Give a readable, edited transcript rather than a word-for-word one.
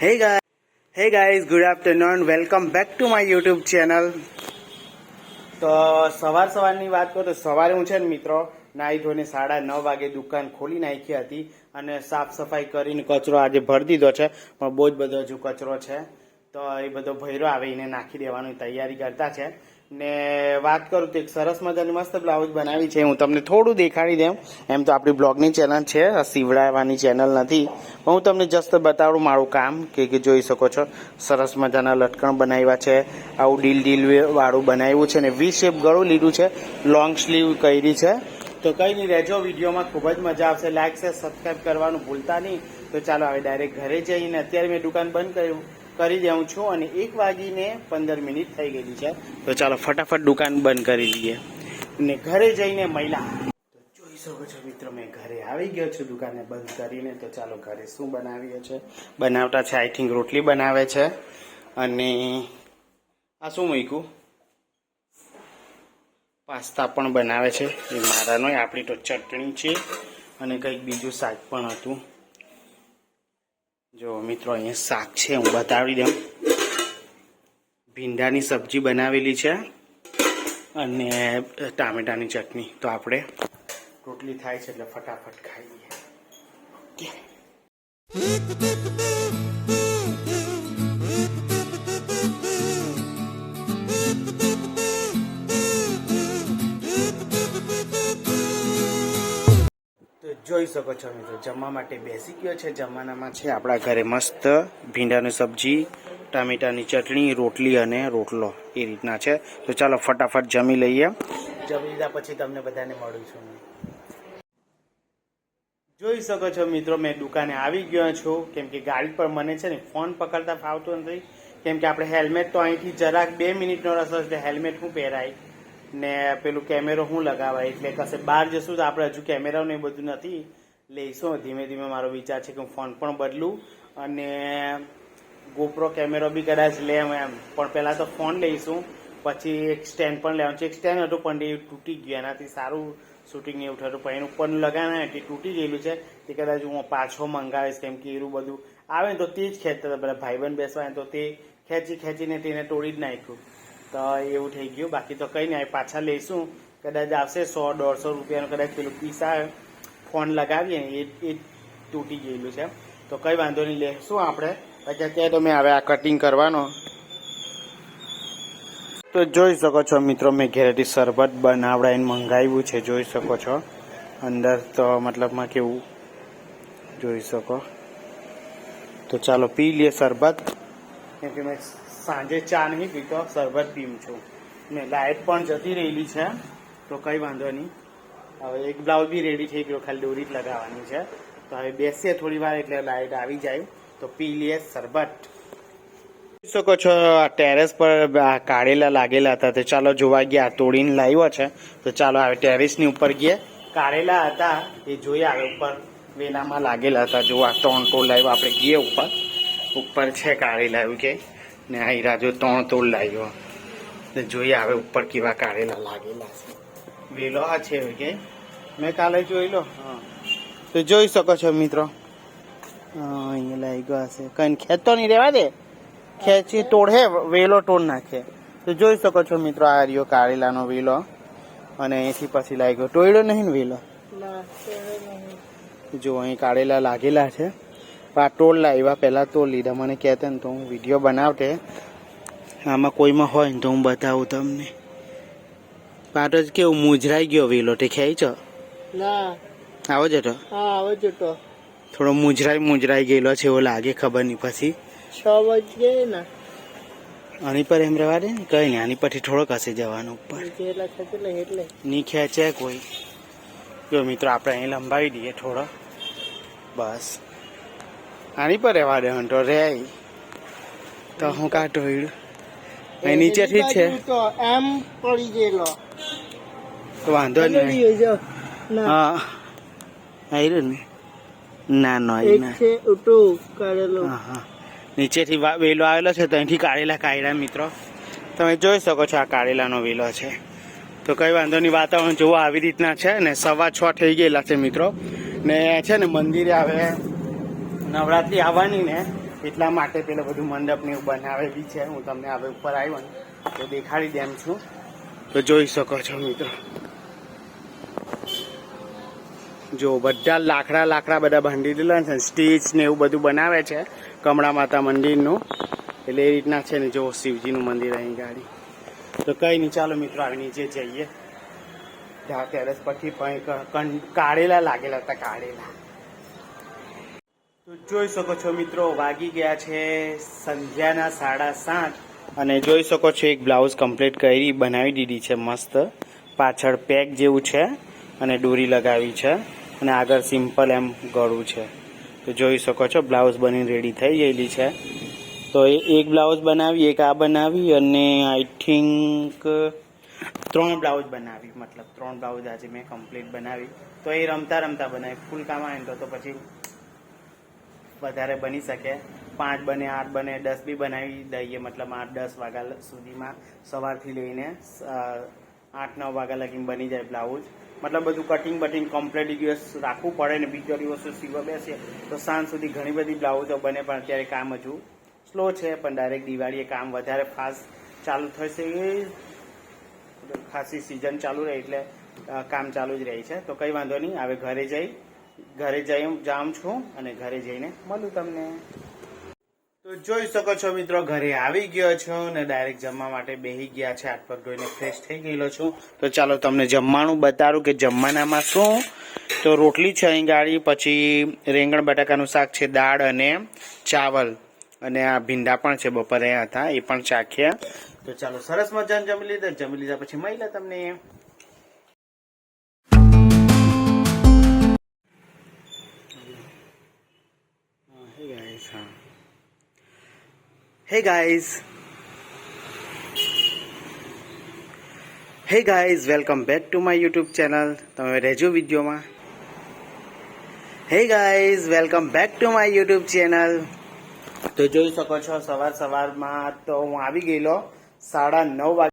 Hey guys, good afternoon. Welcome back to my YouTube channel. તો સવારની વાત કરું તો સવારે હું છે ને મિત્રો નાહી ધોઈને 9:30 વાગે દુકાન ખોલી નાખી હતી અને સાફ સફાઈ કરીને કચરો આજે ભરી દીધો છે, પણ બહુ જ બધો હજુ કચરો છે તો એ બધો ભર્યો આવે એને નાખી દેવાની તૈયારી કરતા છે. ને વાત કરું તો એક સરસ મજાની મસ્ત બ્લાઉઝ બનાવી છે, હું તમને થોડું દેખાડી દઉં. એમ તો આપણી બ્લોગની ચેનલ છે, સીવડાવવાની ચેનલ નથી, પણ હું તમને જસ્ટ બતાવું મારું કામ કે જોઈ શકો છો. સરસ મજાના લટકણ બનાવ્યા છે, આવું ડીલ વાળું બનાવ્યું છે ને વી શેપ ગળું લીધું છે, લોંગ સ્લીવ કરી છે. તો કંઈ નહીં, રહેજો વિડીયોમાં, ખૂબ જ મજા આવશે. લાઈક છે, સબસ્ક્રાઈબ કરવાનું ભૂલતા નહીં. તો ચાલો હવે ડાયરેક્ટ ઘરે જઈને અત્યારે મેં દુકાન બંધ કરી દઉં છું અને 1:15 થઈ ગયેલી છે. તો ચાલો ફટાફટ દુકાન બંધ કરી દઈએ ને ઘરે જઈને મહિલા. તો જોઈ શકો છો મિત્રો, મેં ઘરે આવી ગયો છું દુકાને બંધ કરીને. તો ચાલો ઘરે શું બનાવીએ છે, બનાવતા છે આઈ થિંક રોટલી બનાવે છે અને આ શું મૂક્યું, પાસ્તા પણ બનાવે છે એ મારાનો. આપણી તો ચટણી છે અને કંઈક બીજું શાક પણ હતું. જો મિત્રો અહીંયા શાક છે, હું બતાવી દઉં. ભીંડાની સબ્જી બનાવેલી છે અને ટામેટાની ચટણી. તો આપણે રોટલી થાય છે એટલે ફટાફટ ખાઈએ. જોઈ શકો છો મિત્રો, જમવા માટે બેસી ગયો છે. જમવાનામાં છે આપણા ઘરે મસ્ત ભીંડાની સબ્જી, ટામેટાની ચટણી, રોટલી અને રોટલો એ રીતના છે. તો ચાલો ફટાફટ જમી લઈએ. જમી લીધા પછી તમને બધાને મળું છું. જોઈ શકો છો મિત્રો, મેં દુકાને આવી ગયો છું, કેમ કે ગાડી પર મને છે ને ફોન પકડતા ફાવતો નથી, કેમ કે આપણે હેલ્મેટ તો અહીંથી જરાક 2 મિનિટનો રસ્તો એટલે હેલ્મેટ હું પહેરાય ને પેલું કેમેરો હું લગાવાય, એટલે કશે બહાર જશું તો આપણે હજુ કેમેરાનું એ બધું નથી લઈશું. ધીમે ધીમે મારો વિચાર છે કે હું ફોન પણ બદલું અને ગોપ્રો કેમેરો બી કદાચ લેમ એમ, પણ પહેલાં તો ફોન લઈશું, પછી એક સ્ટેન્ડ પણ લેવાનું છે. એક સ્ટેન્ડ હતું પણ એ તૂટી ગયું, એનાથી સારું શૂટિંગ એવું થતું, પણ એનું ઉપરનું લગાવે તે તૂટી ગયેલું છે. તે કદાચ હું પાછો મંગાવીશ, કેમ કે એવું બધું આવે ને તો તે જ ખેંચતા હતા બધા ભાઈબંધ બેસવા, તો તે ખેંચીને તેને તોડી જ નાખ્યું. તો એવું થઈ ગયું. બાકી તો કંઈ નહીં, પાછા લઈશું. કદાચ આવશે 100-150 રૂપિયાનું કદાચ પેલું પીસ આવે, ફોન લગાવીએ એ તૂટી ગયેલું છે. તો કંઈ વાંધો નહીં, લેશું આપણે. પછી અત્યારે તો મેં હવે આ કટિંગ કરવાનો. તો જોઈ શકો છો મિત્રો, મેં ઘરેથી શરબત બનાવડાવીને મંગાવ્યું છે. જોઈ શકો છો અંદર તો મતલબમાં કેવું જોઈ શકો. તો ચાલો પી લઈએ શરબત, કેમ કે મેં સાંજે ચા નહીં પીતો, શરબત પીવું છું. ને લાઇટ પણ જતી રહેલી છે, તો કંઈ વાંધો નહીં. હવે એક બ્લાઉઝ બી રેડી થઈ ગયો, ખાલી દોરી જ લગાવવાની છે. તો હવે બેસીએ થોડી વાર એટલે લાઇટ આવી જાય, તો પી લઈએ શરબત. જોઈ શકો છો ટેરેસ પર કાઢેલા લાગેલા હતા, તો ચાલો જોવા ગયા, તોડીને લાવ્યો છે. તો ચાલો હવે ટેરેસની ઉપર ગયા. કાઢેલા હતા એ જોયા, આવે ઉપર વેલામાં લાગેલા હતા. જોવા 3 તોડ લાવ્યો. આપણે ગયા ઉપર છે કાઢેલા, એવું કે ને આ હીરાજો 3 તોડ લાવ્યો. જોઈએ હવે ઉપર કેવા કાઢેલા લાગેલા છે. વેલો આ છે કે મેં કાલે જોઈ લો. હા, તો જોઈ શકો છો મિત્રો, અહીંયા લાગ્યો હશે. કઈ ખેંચતો નહીં, રહેવા દે, ખેંચી તોડે વેલો તોડ નાખે. તો જોઈ શકો છો મિત્રો, આ રહ્યો કાઢેલાનો વેલો અને અહીંથી પછી લાગ્યો. તોડ્યો નહીં ને વેલો, જો અહીં કાઢેલા લાગેલા છે. આ તોડ લાવ્યા, પહેલાં તોડ લીધા. મને કહેતા ને તો હું વિડીયો બનાવતે, આમાં કોઈમાં હોય ને તો હું બતાવું તમને. પાટો જ કેવું મુજરાઈ ગયો વેલો, તે ખેંચો આવો જતો. આવો જતો થોડો મુજરાઈ ગયેલો છે એવો લાગે, ખબર નહીં. પછી 6 વાગે ને આની પર એમ રહેવા દે ને, કઈ નહીં, આની પરથી થોડોક હશે જવાનું ઉપર, નહીં ખેંચે કોઈ. જો મિત્રો, આપણે અહીં લંબાવી દઈએ થોડો, બસ આની પર રહેવા દે. હંટો રે તો હું કાઢો અહીં નીચેથી જ છે, એમ પડી ગયેલો તો વાંધો નહીં. હા આવ્યું ને, ના હા, નીચેથી વેલો આવેલો છે, તો અહીંથી કાઢેલા કાઢ્યા મિત્રો. તમે જોઈ શકો છો આ કાઢેલાનો વેલો છે. તો કઈ વાંધો નહીં, વાતાવરણ જોવા આવી રીતના છે ને. 6:15 થઈ ગયેલા છે મિત્રો. ને છે ને મંદિરે આવે નવરાત્રી આવવાની ને, એટલા માટે પેલું બધું મંડપ ને એવું બનાવેલી છે. હું તમને હવે ઉપર આવ્યો ને તો દેખાડી દેમ છું, તો જોઈ શકો છો મિત્રો. જો બધા લાકડા બધા બાંધી દીધા છે, સ્ટેજ ને એવું બધું બનાવે છે કમળા માતા મંદિરનું. એટલે એ રીતના છે ને, જો શિવજીનું મંદિર અહીં ગાડી. તો કઈ નહીં, ચાલો મિત્રો આવી નીચે જઈએ. ત્યાં ટેરેસ પરથી પણ કાઢેલા લાગેલા હતા, કાઢેલા. તો જોઈ શકો છો મિત્રો, વાગી ગયા છે સંધ્યાના 7:30 અને જોઈ શકો છો એક બ્લાઉઝ કમ્પ્લીટ કરી બનાવી દીધી છે મસ્ત. પાછળ પેક જેવું છે અને દોરી લગાવી છે અને આગળ સિમ્પલ એમ ગળું છે. તો જોઈ શકો છો બ્લાઉઝ બનીને રેડી થઈ ગયેલી છે. તો એ એક બ્લાઉઝ બનાવી, એક આ બનાવી અને આઈ થિંક 3 બ્લાઉઝ બનાવી. મતલબ 3 બ્લાઉઝ આજે મેં કમ્પ્લીટ બનાવી. તો એ રમતા બનાવી. ફૂલ કામ આવે તો પછી વધારે બની શકે. 5 બને, 8 બને, 10 બી બનાવી દઈએ. મતલબ 8-10 વાગ્યા સુધીમાં સવારથી લઈને 8-9 વાગ્યા લગીને બની જાય બ્લાઉઝ. મતલબ બધું કટિંગ બટિંગ કમ્પ્લીટ દિવસ રાખવું પડે ને બીજો દિવસ સીવવા બેસીએ તો સાંજ સુધી ઘણી બધી બ્લાઉઝો બને. પણ અત્યારે કામ હજુ સ્લો છે, પણ ડાયરેક્ટ દિવાળીએ કામ વધારે ફાસ્ટ ચાલુ થશે. એ ખાસી સિઝન ચાલુ રહે એટલે કામ ચાલુ જ રહે છે. તો કંઈ વાંધો નહીં, હવે ઘરે જાઉં છું અને ઘરે જઈને મળું તમને. તો જોઈ શકો છો મિત્રો, ઘરે આવી ગયો છું ને ડાયરેક્ટ જમવા માટે બેસી ગયા છે. હાથ પગ ધોઈને ફ્રેશ થઈ ગયેલો છું. તો ચાલો તમને જમવાનું બતાડું કે જમવાનામાં શું. તો રોટલી છે અહીં ગાડી, પછી રીંગણ બટાકાનું શાક છે, દાળ અને ચાવલ, અને આ ભીંડા પણ છે, બપોરે હતા એ પણ ચાખ્યા. તો ચાલો સરસ મજાનું જમી લીધા પછી મળીએ તમને. Hey guys, welcome back to my YouTube channel. તમે રહેજો વિડીયોમાં. Hey guys, welcome back to my YouTube channel. તો જોઈ શકો છો સવારમાં તો હું આવી ગયેલો 9:30 વાગે.